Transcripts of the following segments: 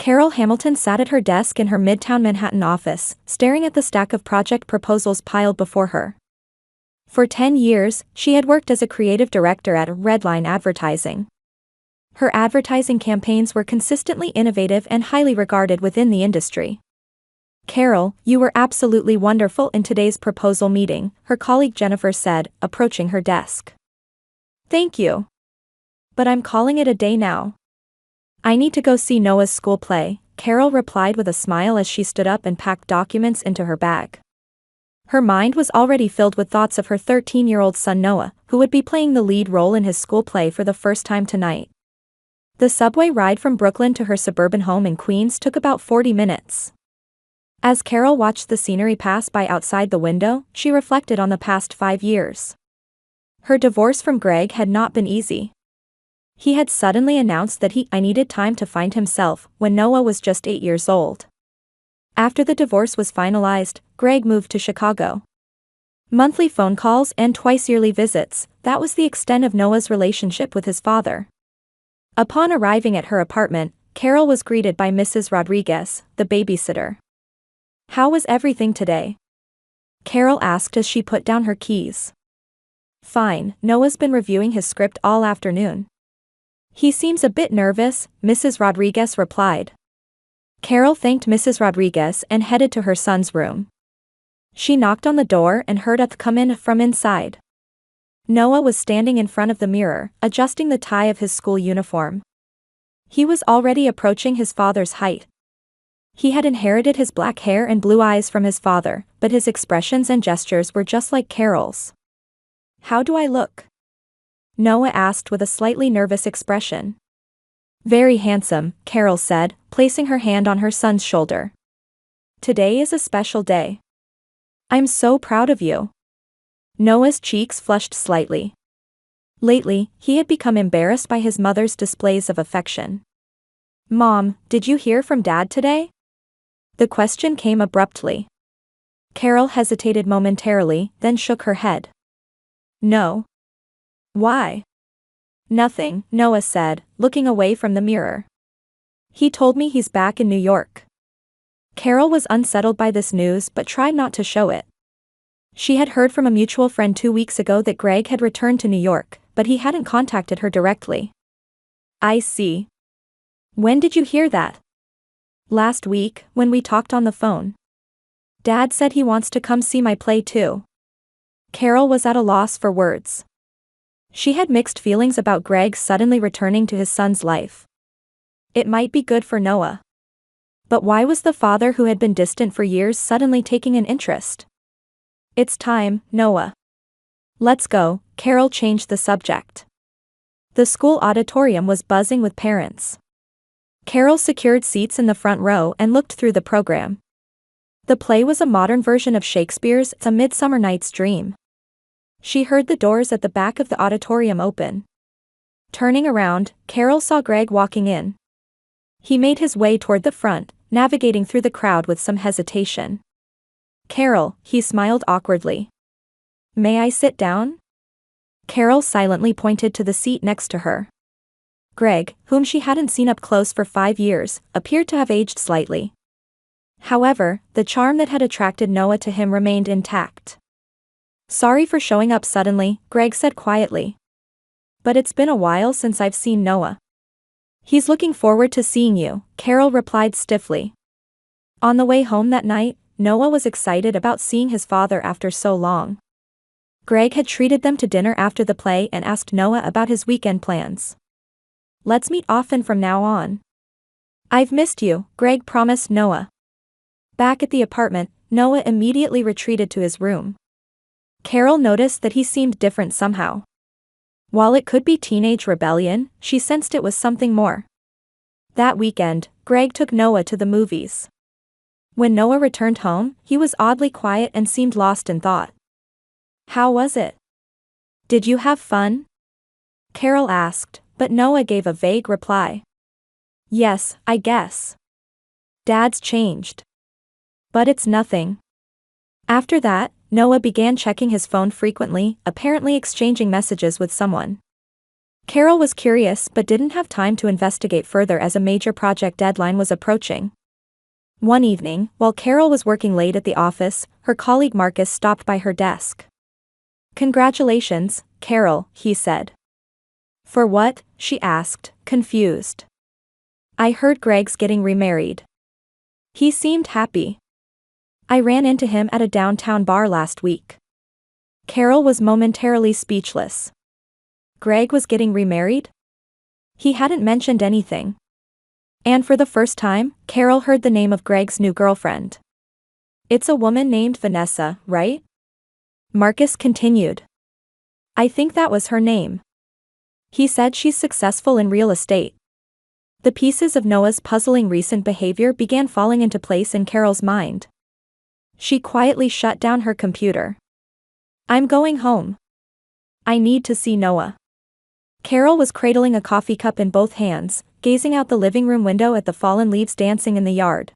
Carol Hamilton sat at her desk in her Midtown Manhattan office, staring at the stack of project proposals piled before her. For 10 years, she had worked as a creative director at Redline Advertising. Her advertising campaigns were consistently innovative and highly regarded within the industry. "Carol, you were absolutely wonderful in today's proposal meeting," her colleague Jennifer said, approaching her desk. "Thank you. But I'm calling it a day now. I need to go see Noah's school play," Carol replied with a smile as she stood up and packed documents into her bag. Her mind was already filled with thoughts of her 13-year-old son Noah, who would be playing the lead role in his school play for the first time tonight. The subway ride from Brooklyn to her suburban home in Queens took about 40 minutes. As Carol watched the scenery pass by outside the window, she reflected on the past 5 years. Her divorce from Greg had not been easy. He had suddenly announced that I needed time to find himself when Noah was just 8 years old. After the divorce was finalized, Greg moved to Chicago. Monthly phone calls and twice-yearly visits, that was the extent of Noah's relationship with his father. Upon arriving at her apartment, Carol was greeted by Mrs. Rodriguez, the babysitter. "How was everything today?" Carol asked as she put down her keys. "Fine, Noah's been reviewing his script all afternoon. He seems a bit nervous," Mrs. Rodriguez replied. Carol thanked Mrs. Rodriguez and headed to her son's room. She knocked on the door and heard Uth come in from inside. Noah was standing in front of the mirror, adjusting the tie of his school uniform. He was already approaching his father's height. He had inherited his black hair and blue eyes from his father, but his expressions and gestures were just like Carol's. "How do I look?" Noah asked with a slightly nervous expression. "Very handsome," Carol said, placing her hand on her son's shoulder. "Today is a special day. I'm so proud of you." Noah's cheeks flushed slightly. Lately, he had become embarrassed by his mother's displays of affection. "Mom, did you hear from Dad today?" The question came abruptly. Carol hesitated momentarily, then shook her head. "No." "Why?" "Nothing," Noah said, looking away from the mirror. "He told me he's back in New York." Carol was unsettled by this news but tried not to show it. She had heard from a mutual friend 2 weeks ago that Greg had returned to New York, but he hadn't contacted her directly. "I see. When did you hear that?" "Last week, when we talked on the phone. Dad said he wants to come see my play too." Carol was at a loss for words. She had mixed feelings about Greg suddenly returning to his son's life. It might be good for Noah. But why was the father who had been distant for years suddenly taking an interest? "It's time, Noah. Let's go," Carol changed the subject. The school auditorium was buzzing with parents. Carol secured seats in the front row and looked through the program. The play was a modern version of Shakespeare's A Midsummer Night's Dream. She heard the doors at the back of the auditorium open. Turning around, Carol saw Greg walking in. He made his way toward the front, navigating through the crowd with some hesitation. "Carol," he smiled awkwardly. "May I sit down?" Carol silently pointed to the seat next to her. Greg, whom she hadn't seen up close for 5 years, appeared to have aged slightly. However, the charm that had attracted Noah to him remained intact. "Sorry for showing up suddenly," Greg said quietly. "But it's been a while since I've seen Noah." "He's looking forward to seeing you," Carol replied stiffly. On the way home that night, Noah was excited about seeing his father after so long. Greg had treated them to dinner after the play and asked Noah about his weekend plans. "Let's meet often from now on." "I've missed you," Greg promised Noah. Back at the apartment, Noah immediately retreated to his room. Carol noticed that he seemed different somehow. While it could be teenage rebellion, she sensed it was something more. That weekend, Greg took Noah to the movies. When Noah returned home, he was oddly quiet and seemed lost in thought. "How was it? Did you have fun?" Carol asked, but Noah gave a vague reply. "Yes, I guess. Dad's changed. But it's nothing." After that, Noah began checking his phone frequently, apparently exchanging messages with someone. Carol was curious but didn't have time to investigate further as a major project deadline was approaching. One evening, while Carol was working late at the office, her colleague Marcus stopped by her desk. "Congratulations, Carol," he said. "For what?" she asked, confused. "I heard Greg's getting remarried." He seemed happy. "I ran into him at a downtown bar last week." Carol was momentarily speechless. Greg was getting remarried? He hadn't mentioned anything. And for the first time, Carol heard the name of Greg's new girlfriend. "It's a woman named Vanessa, right?" Marcus continued. "I think that was her name. He said she's successful in real estate." The pieces of Noah's puzzling recent behavior began falling into place in Carol's mind. She quietly shut down her computer. "I'm going home. I need to see Noah." Carol was cradling a coffee cup in both hands, gazing out the living room window at the fallen leaves dancing in the yard.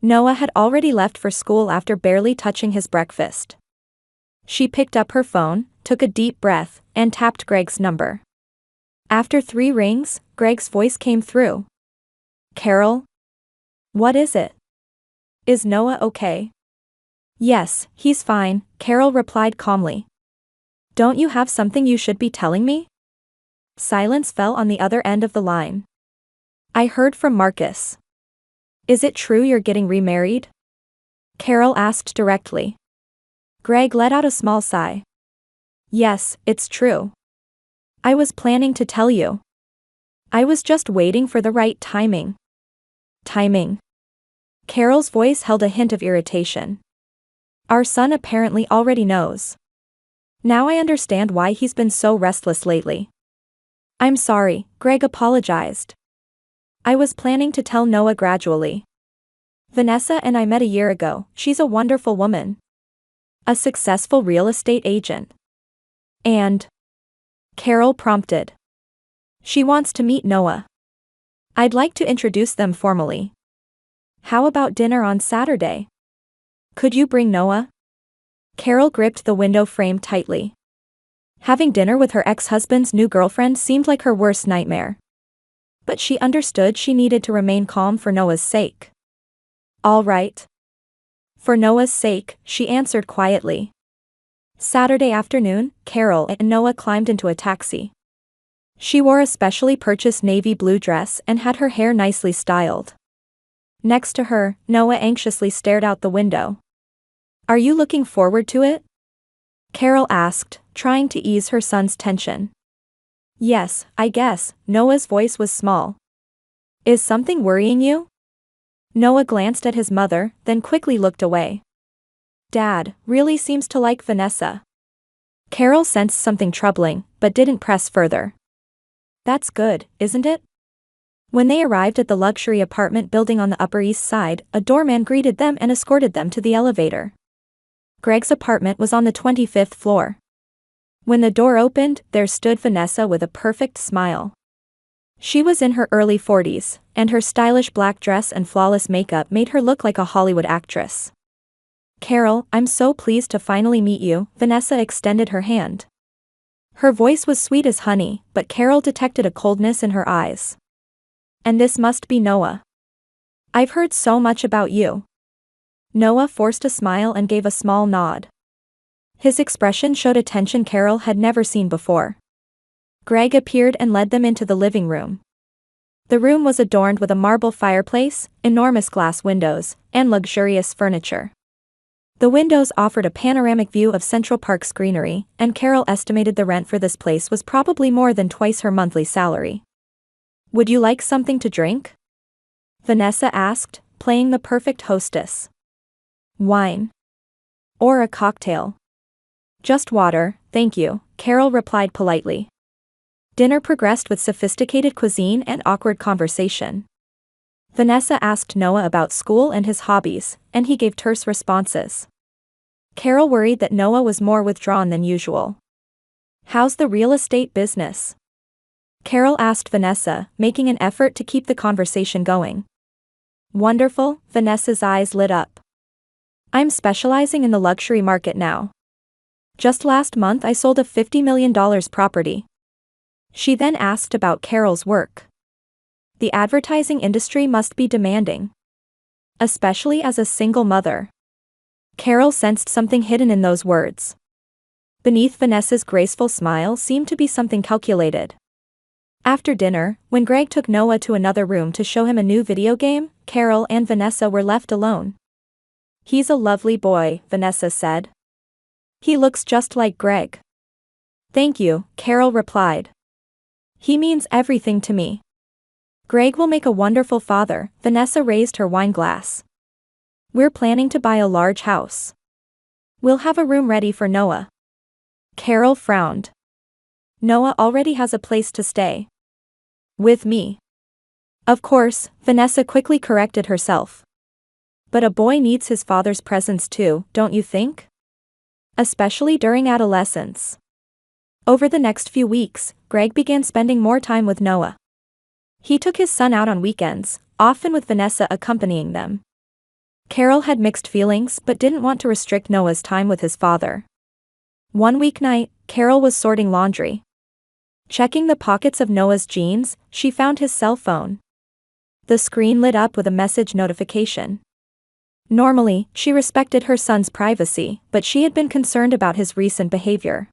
Noah had already left for school after barely touching his breakfast. She picked up her phone, took a deep breath, and tapped Greg's number. After 3 rings, Greg's voice came through. "Carol? What is it? Is Noah okay?" "Yes, he's fine," Carol replied calmly. "Don't you have something you should be telling me?" Silence fell on the other end of the line. "I heard from Marcus." "Is it true you're getting remarried?" Carol asked directly. Greg let out a small sigh. "Yes, it's true. I was planning to tell you. I was just waiting for the right timing." "Timing?" Carol's voice held a hint of irritation. "Our son apparently already knows. Now I understand why he's been so restless lately." "I'm sorry," Greg apologized. "I was planning to tell Noah gradually. Vanessa and I met a year ago. She's a wonderful woman. A successful real estate agent. And..." Carol prompted. "She wants to meet Noah. I'd like to introduce them formally. How about dinner on Saturday? Could you bring Noah?" Carol gripped the window frame tightly. Having dinner with her ex-husband's new girlfriend seemed like her worst nightmare. But she understood she needed to remain calm for Noah's sake. "All right." For Noah's sake, she answered quietly. Saturday afternoon, Carol and Noah climbed into a taxi. She wore a specially purchased navy blue dress and had her hair nicely styled. Next to her, Noah anxiously stared out the window. "Are you looking forward to it?" Carol asked, trying to ease her son's tension. "Yes, I guess," Noah's voice was small. "Is something worrying you?" Noah glanced at his mother, then quickly looked away. "Dad really seems to like Vanessa." Carol sensed something troubling, but didn't press further. "That's good, isn't it?" When they arrived at the luxury apartment building on the Upper East Side, a doorman greeted them and escorted them to the elevator. Greg's apartment was on the 25th floor. When the door opened, there stood Vanessa with a perfect smile. She was in her early 40s, and her stylish black dress and flawless makeup made her look like a Hollywood actress. "Carol, I'm so pleased to finally meet you," Vanessa extended her hand. Her voice was sweet as honey, but Carol detected a coldness in her eyes. "And this must be Noah. I've heard so much about you." Noah forced a smile and gave a small nod. His expression showed a tension Carol had never seen before. Greg appeared and led them into the living room. The room was adorned with a marble fireplace, enormous glass windows, and luxurious furniture. The windows offered a panoramic view of Central Park's greenery, and Carol estimated the rent for this place was probably more than twice her monthly salary. "Would you like something to drink?" Vanessa asked, playing the perfect hostess. "Wine? Or a cocktail?" "Just water, thank you," Carol replied politely. Dinner progressed with sophisticated cuisine and awkward conversation. Vanessa asked Noah about school and his hobbies, and he gave terse responses. Carol worried that Noah was more withdrawn than usual. "How's the real estate business?" Carol asked Vanessa, making an effort to keep the conversation going. "Wonderful," Vanessa's eyes lit up. "I'm specializing in the luxury market now. Just last month I sold a $50 million property." She then asked about Carol's work. The advertising industry must be demanding, especially as a single mother. Carol sensed something hidden in those words. Beneath Vanessa's graceful smile seemed to be something calculated. After dinner, when Greg took Noah to another room to show him a new video game, Carol and Vanessa were left alone. "He's a lovely boy," Vanessa said. "He looks just like Greg." "Thank you," Carol replied. "He means everything to me." "Greg will make a wonderful father," Vanessa raised her wine glass. "We're planning to buy a large house. We'll have a room ready for Noah." Carol frowned. "Noah already has a place to stay. With me." "Of course," Vanessa quickly corrected herself. "But a boy needs his father's presence too, don't you think? Especially during adolescence." Over the next few weeks, Greg began spending more time with Noah. He took his son out on weekends, often with Vanessa accompanying them. Carol had mixed feelings but didn't want to restrict Noah's time with his father. One weeknight, Carol was sorting laundry. Checking the pockets of Noah's jeans, she found his cell phone. The screen lit up with a message notification. Normally, she respected her son's privacy, but she had been concerned about his recent behavior.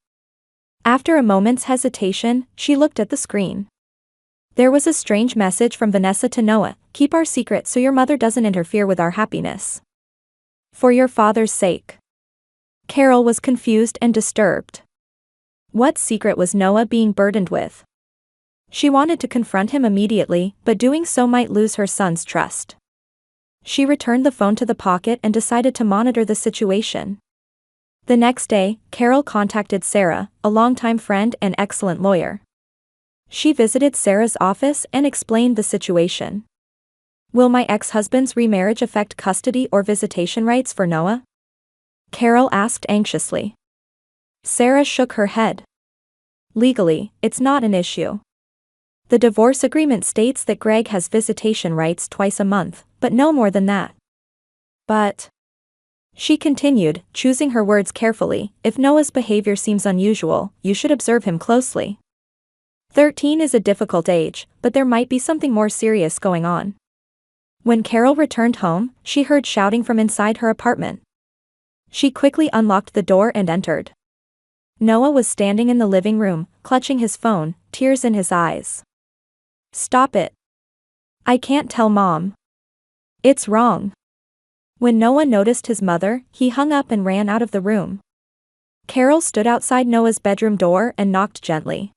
After a moment's hesitation, she looked at the screen. There was a strange message from Vanessa to Noah: "Keep our secret so your mother doesn't interfere with our happiness. For your father's sake." Carol was confused and disturbed. What secret was Noah being burdened with? She wanted to confront him immediately, but doing so might lose her son's trust. She returned the phone to the pocket and decided to monitor the situation. The next day, Carol contacted Sarah, a longtime friend and excellent lawyer. She visited Sarah's office and explained the situation. "Will my ex-husband's remarriage affect custody or visitation rights for Noah?" Carol asked anxiously. Sarah shook her head. "Legally, it's not an issue. The divorce agreement states that Greg has visitation rights twice a month, but no more than that. But," she continued, choosing her words carefully, "if Noah's behavior seems unusual, you should observe him closely. 13 is a difficult age, but there might be something more serious going on." When Carol returned home, she heard shouting from inside her apartment. She quickly unlocked the door and entered. Noah was standing in the living room, clutching his phone, tears in his eyes. "Stop it. I can't tell Mom. It's wrong." When Noah noticed his mother, he hung up and ran out of the room. Carol stood outside Noah's bedroom door and knocked gently.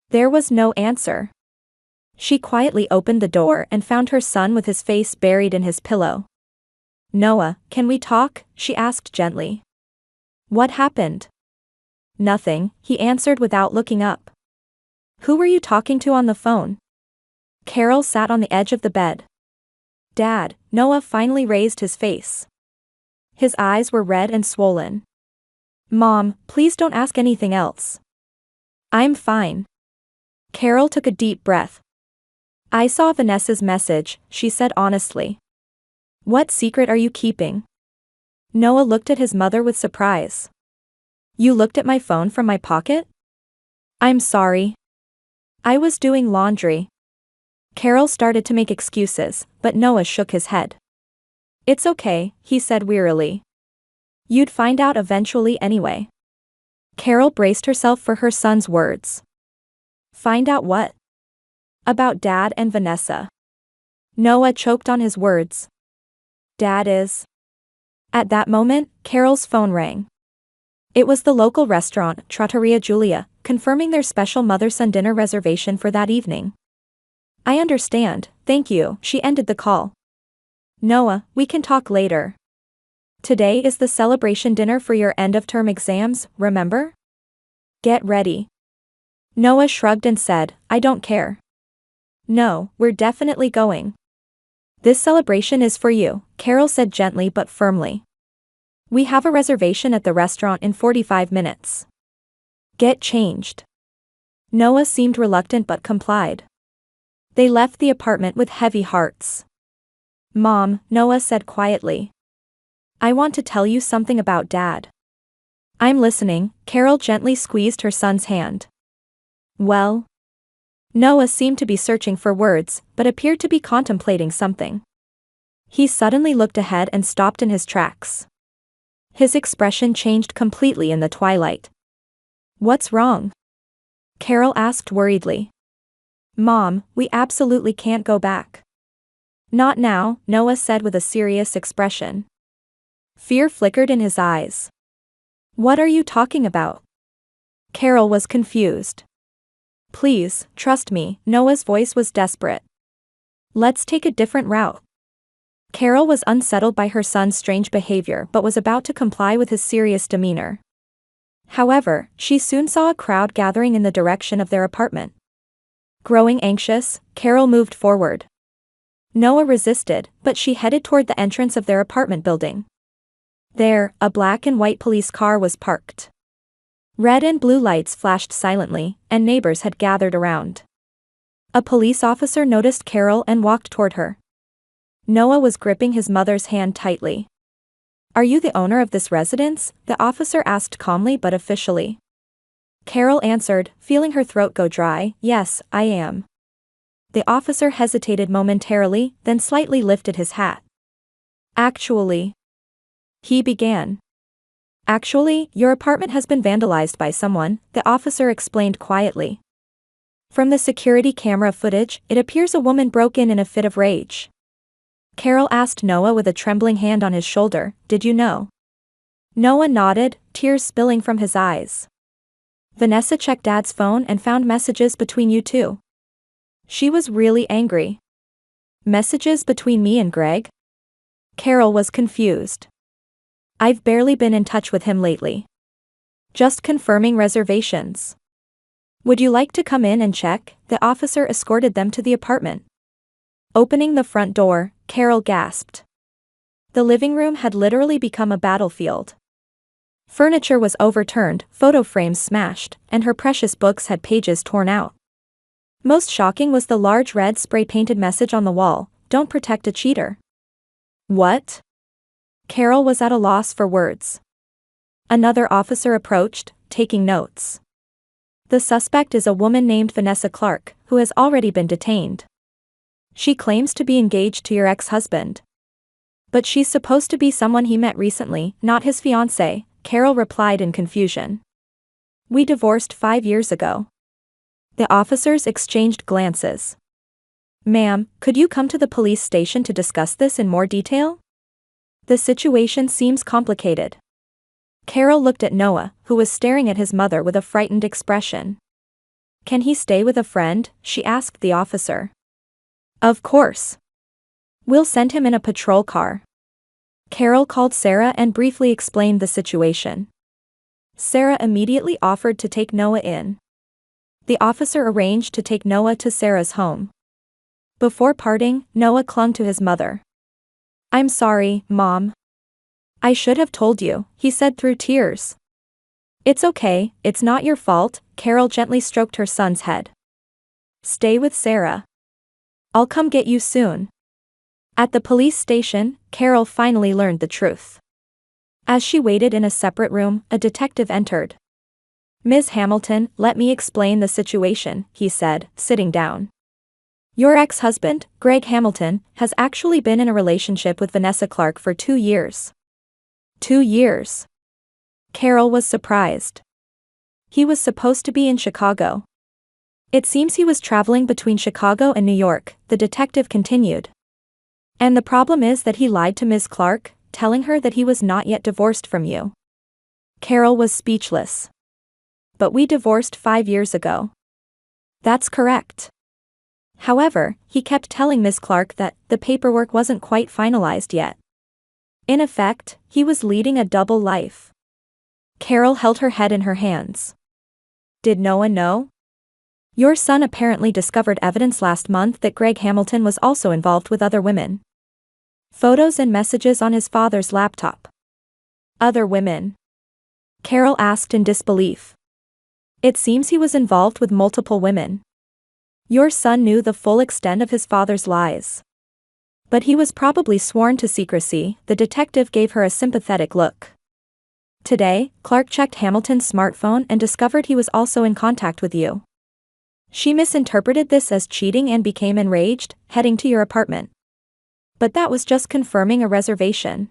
There was no answer. She quietly opened the door and found her son with his face buried in his pillow. "Noah, can we talk?" she asked gently. "What happened?" "Nothing," he answered without looking up. "Who were you talking to on the phone?" Carol sat on the edge of the bed. "Dad." Noah finally raised his face. His eyes were red and swollen. "Mom, please don't ask anything else. I'm fine." Carol took a deep breath. "I saw Vanessa's message," she said honestly. "What secret are you keeping?" Noah looked at his mother with surprise. "You looked at my phone from my pocket?" "I'm sorry. I was doing laundry." Carol started to make excuses, but Noah shook his head. "It's okay," he said wearily. "You'd find out eventually anyway." Carol braced herself for her son's words. "Find out what?" "About Dad and Vanessa." Noah choked on his words. "Dad is..." At that moment, Carol's phone rang. It was the local restaurant, Trattoria Giulia, confirming their special mother-son dinner reservation for that evening. "I understand, thank you," she ended the call. "Noah, we can talk later. Today is the celebration dinner for your end-of-term exams, remember? Get ready." Noah shrugged and said, "I don't care." "No, we're definitely going. This celebration is for you," Carol said gently but firmly. "We have a reservation at the restaurant in 45 minutes. Get changed." Noah seemed reluctant but complied. They left the apartment with heavy hearts. "Mom," Noah said quietly. "I want to tell you something about Dad." "I'm listening," Carol gently squeezed her son's hand. "Well?" Noah seemed to be searching for words, but appeared to be contemplating something. He suddenly looked ahead and stopped in his tracks. His expression changed completely in the twilight. "What's wrong?" Carol asked worriedly. "Mom, we absolutely can't go back." "Not now," Noah said with a serious expression. Fear flickered in his eyes. "What are you talking about?" Carol was confused. "Please, trust me," Noah's voice was desperate. "Let's take a different route." Carol was unsettled by her son's strange behavior but was about to comply with his serious demeanor. However, she soon saw a crowd gathering in the direction of their apartment. Growing anxious, Carol moved forward. Noah resisted, but she headed toward the entrance of their apartment building. There, a black and white police car was parked. Red and blue lights flashed silently, and neighbors had gathered around. A police officer noticed Carol and walked toward her. Noah was gripping his mother's hand tightly. "Are you the owner of this residence?" the officer asked calmly but officially. Carol answered, feeling her throat go dry, "Yes, I am." The officer hesitated momentarily, then slightly lifted his hat. "Actually," he began. "Actually, your apartment has been vandalized by someone," the officer explained quietly. "From the security camera footage, it appears a woman broke in a fit of rage." Carol asked Noah with a trembling hand on his shoulder, "Did you know?" Noah nodded, tears spilling from his eyes. "Vanessa checked Dad's phone and found messages between you two." She was really angry. "Messages between me and Greg?" Carol was confused. "I've barely been in touch with him lately. Just confirming reservations." "Would you like to come in and check?" The officer escorted them to the apartment. Opening the front door, Carol gasped. The living room had literally become a battlefield. Furniture was overturned, photo frames smashed, and her precious books had pages torn out. Most shocking was the large red spray-painted message on the wall, "Don't protect a cheater." "What?" Carol was at a loss for words. Another officer approached, taking notes. "The suspect is a woman named Vanessa Clark, who has already been detained. She claims to be engaged to your ex-husband. But she's supposed to be someone he met recently, not his fiancée," Carol replied in confusion. "We divorced 5 years ago." The officers exchanged glances. "Ma'am, could you come to the police station to discuss this in more detail? The situation seems complicated." Carol looked at Noah, who was staring at his mother with a frightened expression. "Can he stay with a friend?" she asked the officer. "Of course. We'll send him in a patrol car." Carol called Sarah and briefly explained the situation. Sarah immediately offered to take Noah in. The officer arranged to take Noah to Sarah's home. Before parting, Noah clung to his mother. "I'm sorry, Mom. I should have told you," he said through tears. "It's okay, it's not your fault," Carol gently stroked her son's head. "Stay with Sarah. I'll come get you soon." At the police station, Carol finally learned the truth. As she waited in a separate room, a detective entered. "Ms. Hamilton, let me explain the situation," he said, sitting down. "Your ex-husband, Greg Hamilton, has actually been in a relationship with Vanessa Clark for 2 years. 2 years. Carol was surprised. He was supposed to be in Chicago. It seems he was traveling between Chicago and New York, the detective continued. And the problem is that he lied to Ms. Clark, telling her that he was not yet divorced from you. Carol was speechless. But we divorced 5 years ago. That's correct. However, he kept telling Ms. Clark that the paperwork wasn't quite finalized yet. In effect, he was leading a double life. Carol held her head in her hands. Did no one know? Your son apparently discovered evidence last month that Greg Hamilton was also involved with other women. Photos and messages on his father's laptop. Other women? Carol asked in disbelief. It seems he was involved with multiple women. Your son knew the full extent of his father's lies. But he was probably sworn to secrecy, the detective gave her a sympathetic look. Today, Clark checked Hamilton's smartphone and discovered he was also in contact with you. She misinterpreted this as cheating and became enraged, heading to your apartment. But that was just confirming a reservation.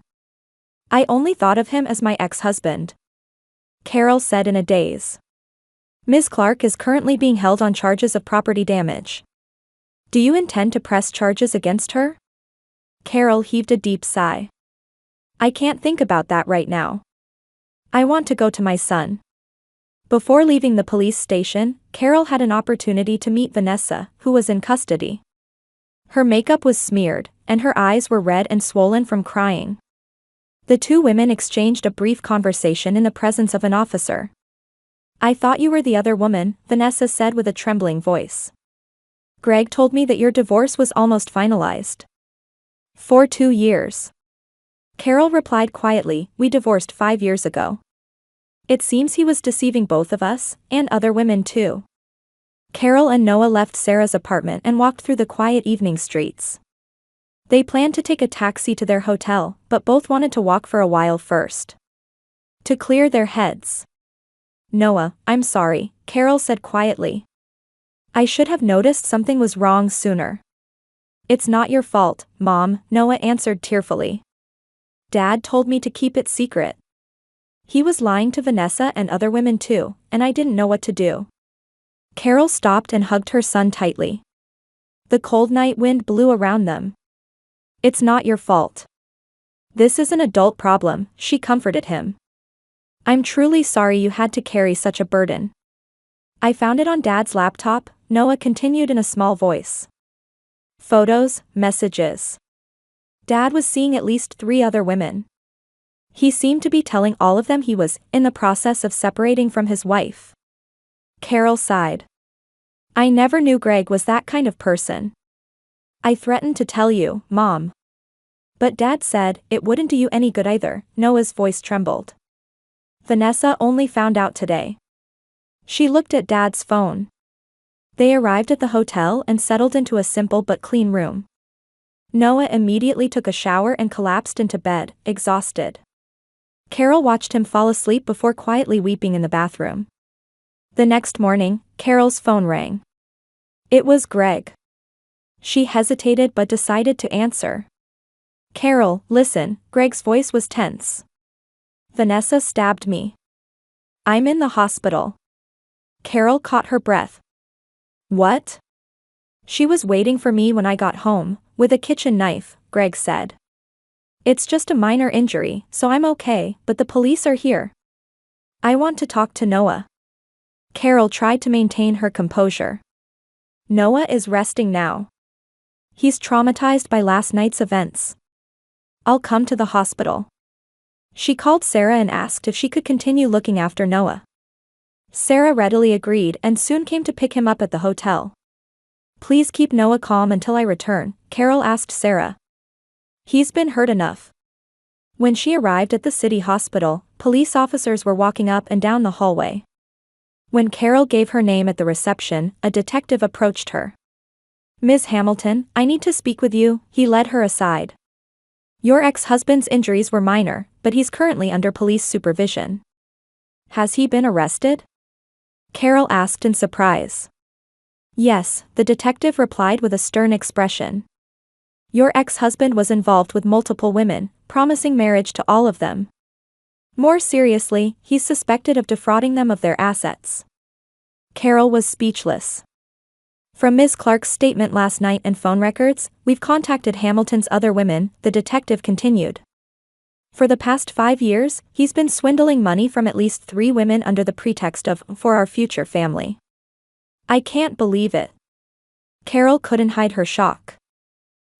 I only thought of him as my ex-husband. Carol said in a daze. Ms. Clark is currently being held on charges of property damage. Do you intend to press charges against her? Carol heaved a deep sigh. I can't think about that right now. I want to go to my son. Before leaving the police station, Carol had an opportunity to meet Vanessa, who was in custody. Her makeup was smeared, and her eyes were red and swollen from crying. The two women exchanged a brief conversation in the presence of an officer. I thought you were the other woman, Vanessa said with a trembling voice. Greg told me that your divorce was almost finalized. For 2 years. Carol replied quietly, we divorced 5 years ago. It seems he was deceiving both of us, and other women too. Carol and Noah left Sarah's apartment and walked through the quiet evening streets. They planned to take a taxi to their hotel, but both wanted to walk for a while first. To clear their heads. Noah, I'm sorry, Carol said quietly. I should have noticed something was wrong sooner. It's not your fault, Mom, Noah answered tearfully. Dad told me to keep it secret. He was lying to Vanessa and other women too, and I didn't know what to do. Carol stopped and hugged her son tightly. The cold night wind blew around them. It's not your fault. This is an adult problem, she comforted him. I'm truly sorry you had to carry such a burden. I found it on Dad's laptop, Noah continued in a small voice. Photos, messages. Dad was seeing at least 3 other women. He seemed to be telling all of them he was in the process of separating from his wife. Carol sighed. I never knew Greg was that kind of person. I threatened to tell you, Mom. But Dad said it wouldn't do you any good either, Noah's voice trembled. Vanessa only found out today. She looked at Dad's phone. They arrived at the hotel and settled into a simple but clean room. Noah immediately took a shower and collapsed into bed, exhausted. Carol watched him fall asleep before quietly weeping in the bathroom. The next morning, Carol's phone rang. It was Greg. She hesitated but decided to answer. Carol, listen, Greg's voice was tense. Vanessa stabbed me. I'm in the hospital. Carol caught her breath. What? She was waiting for me when I got home, with a kitchen knife, Greg said. It's just a minor injury, so I'm okay, but the police are here. I want to talk to Noah. Carol tried to maintain her composure. Noah is resting now. He's traumatized by last night's events. I'll come to the hospital. She called Sarah and asked if she could continue looking after Noah. Sarah readily agreed and soon came to pick him up at the hotel. Please keep Noah calm until I return, Carol asked Sarah. He's been hurt enough. When she arrived at the city hospital, police officers were walking up and down the hallway. When Carol gave her name at the reception, a detective approached her. Ms. Hamilton, I need to speak with you, he led her aside. Your ex-husband's injuries were minor, but he's currently under police supervision. Has he been arrested? Carol asked in surprise. Yes, the detective replied with a stern expression. Your ex-husband was involved with multiple women, promising marriage to all of them. More seriously, he's suspected of defrauding them of their assets. Carol was speechless. From Ms. Clark's statement last night and phone records, we've contacted Hamilton's other women, the detective continued. For the past 5 years, he's been swindling money from at least 3 women under the pretext of for our future family. I can't believe it. Carol couldn't hide her shock.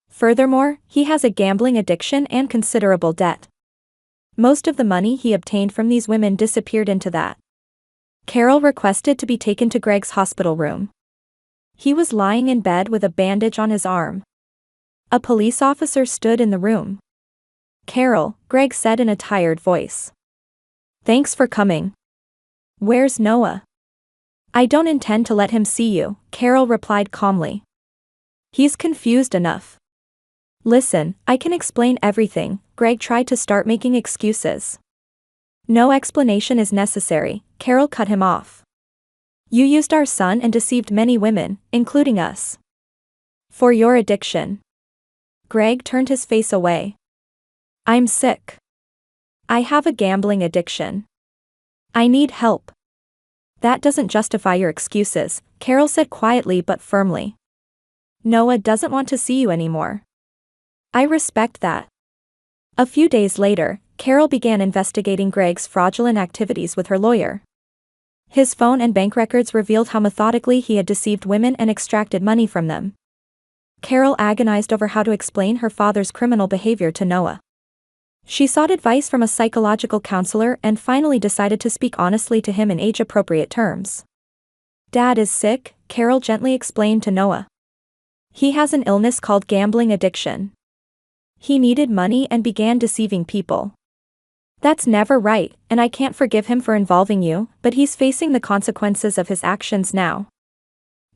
Furthermore, he has a gambling addiction and considerable debt. Most of the money he obtained from these women disappeared into that. Carol requested to be taken to Greg's hospital room. He was lying in bed with a bandage on his arm. A police officer stood in the room. Carol, Greg said in a tired voice. Thanks for coming. Where's Noah? I don't intend to let him see you, Carol replied calmly. He's confused enough. Listen, I can explain everything, Greg tried to start making excuses. No explanation is necessary, Carol cut him off. You used our son and deceived many women, including us. For your addiction. Greg turned his face away. I'm sick. I have a gambling addiction. I need help. That doesn't justify your excuses, Carol said quietly but firmly. Noah doesn't want to see you anymore. I respect that. A few days later, Carol began investigating Greg's fraudulent activities with her lawyer. His phone and bank records revealed how methodically he had deceived women and extracted money from them. Carol agonized over how to explain her father's criminal behavior to Noah. She sought advice from a psychological counselor and finally decided to speak honestly to him in age-appropriate terms. Dad is sick, Carol gently explained to Noah. He has an illness called gambling addiction. He needed money and began deceiving people. That's never right, and I can't forgive him for involving you, but he's facing the consequences of his actions now.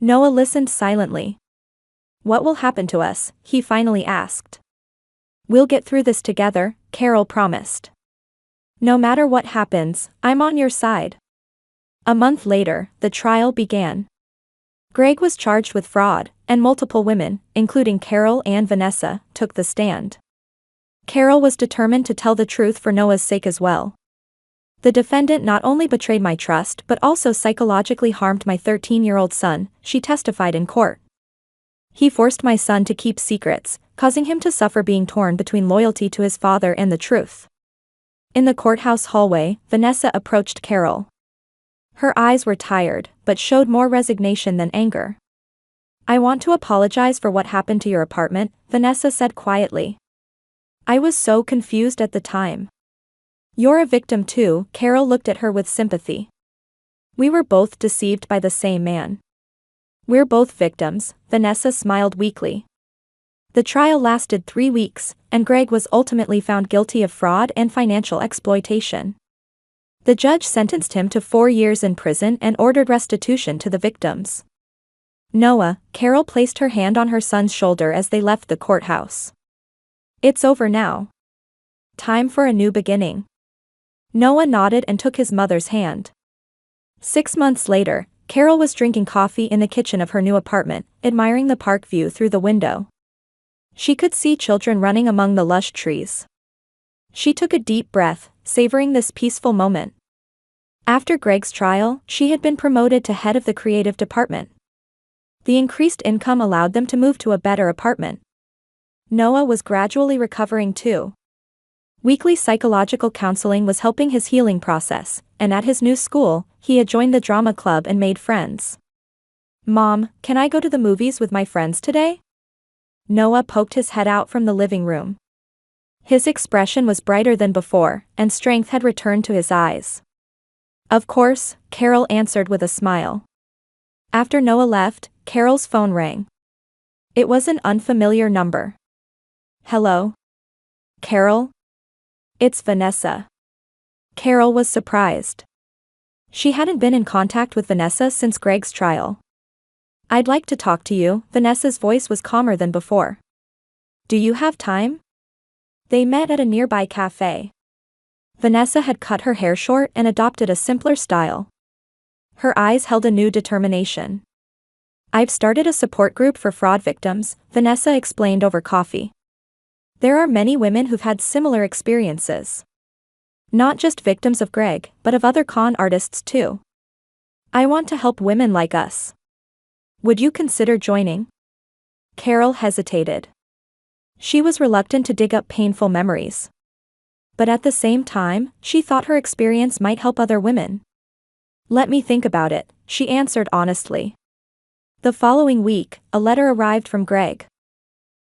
Noah listened silently. What will happen to us? He finally asked. We'll get through this together, Carol promised. No matter what happens, I'm on your side. A month later, the trial began. Greg was charged with fraud, and multiple women, including Carol and Vanessa, took the stand. Carol was determined to tell the truth for Noah's sake as well. The defendant not only betrayed my trust but also psychologically harmed my 13-year-old son, she testified in court. He forced my son to keep secrets, causing him to suffer being torn between loyalty to his father and the truth. In the courthouse hallway, Vanessa approached Carol. Her eyes were tired, but showed more resignation than anger. I want to apologize for what happened to your apartment, Vanessa said quietly. I was so confused at the time. You're a victim too, Carol looked at her with sympathy. We were both deceived by the same man. We're both victims, Vanessa smiled weakly. The trial lasted 3 weeks, and Greg was ultimately found guilty of fraud and financial exploitation. The judge sentenced him to 4 years in prison and ordered restitution to the victims. Noah, Carol placed her hand on her son's shoulder as they left the courthouse. It's over now. Time for a new beginning. Noah nodded and took his mother's hand. 6 months later, Carol was drinking coffee in the kitchen of her new apartment, admiring the park view through the window. She could see children running among the lush trees. She took a deep breath, savoring this peaceful moment. After Greg's trial, she had been promoted to head of the creative department. The increased income allowed them to move to a better apartment. Noah was gradually recovering too. Weekly psychological counseling was helping his healing process, and at his new school, he had joined the drama club and made friends. Mom, can I go to the movies with my friends today? Noah poked his head out from the living room. His expression was brighter than before, and strength had returned to his eyes. Of course, Carol answered with a smile. After Noah left, Carol's phone rang. It was an unfamiliar number. Hello? Carol? It's Vanessa. Carol was surprised. She hadn't been in contact with Vanessa since Greg's trial. I'd like to talk to you, Vanessa's voice was calmer than before. Do you have time? They met at a nearby cafe. Vanessa had cut her hair short and adopted a simpler style. Her eyes held a new determination. I've started a support group for fraud victims, Vanessa explained over coffee. There are many women who've had similar experiences. Not just victims of Greg, but of other con artists too. I want to help women like us. Would you consider joining? Carol hesitated. She was reluctant to dig up painful memories. But at the same time, she thought her experience might help other women. Let me think about it, she answered honestly. The following week, a letter arrived from Greg.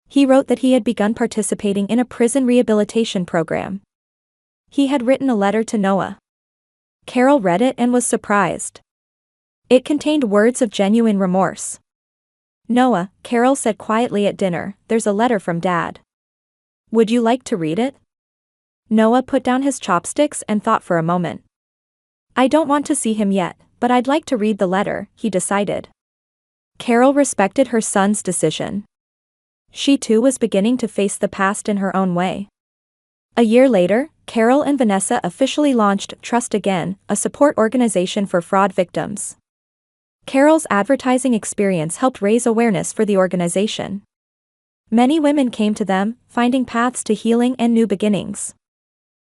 He wrote that he had begun participating in a prison rehabilitation program. He had written a letter to Noah. Carol read it and was surprised. It contained words of genuine remorse. Noah, Carol said quietly at dinner, there's a letter from Dad. Would you like to read it? Noah put down his chopsticks and thought for a moment. I don't want to see him yet, but I'd like to read the letter, he decided. Carol respected her son's decision. She too was beginning to face the past in her own way. A year later, Carol and Vanessa officially launched Trust Again, a support organization for fraud victims. Carol's advertising experience helped raise awareness for the organization. Many women came to them, finding paths to healing and new beginnings.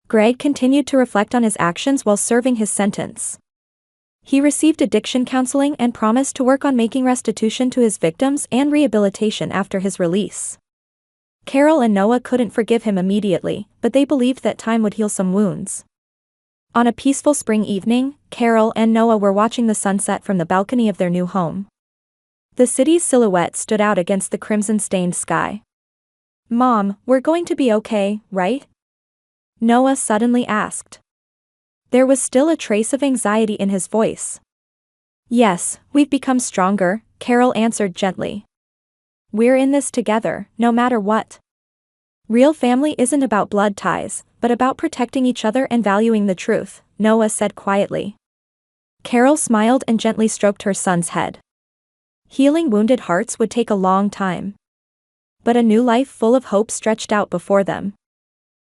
Greg continued to reflect on his actions while serving his sentence. He received addiction counseling and promised to work on making restitution to his victims and rehabilitation after his release. Carol and Noah couldn't forgive him immediately, but they believed that time would heal some wounds. On a peaceful spring evening, Carol and Noah were watching the sunset from the balcony of their new home. The city's silhouette stood out against the crimson-stained sky. "Mom, we're going to be okay, right?" Noah suddenly asked. There was still a trace of anxiety in his voice. "Yes, we've become stronger," Carol answered gently. "We're in this together, no matter what. Real family isn't about blood ties, but about protecting each other and valuing the truth," Noah said quietly. Carol smiled and gently stroked her son's head. Healing wounded hearts would take a long time. But a new life full of hope stretched out before them.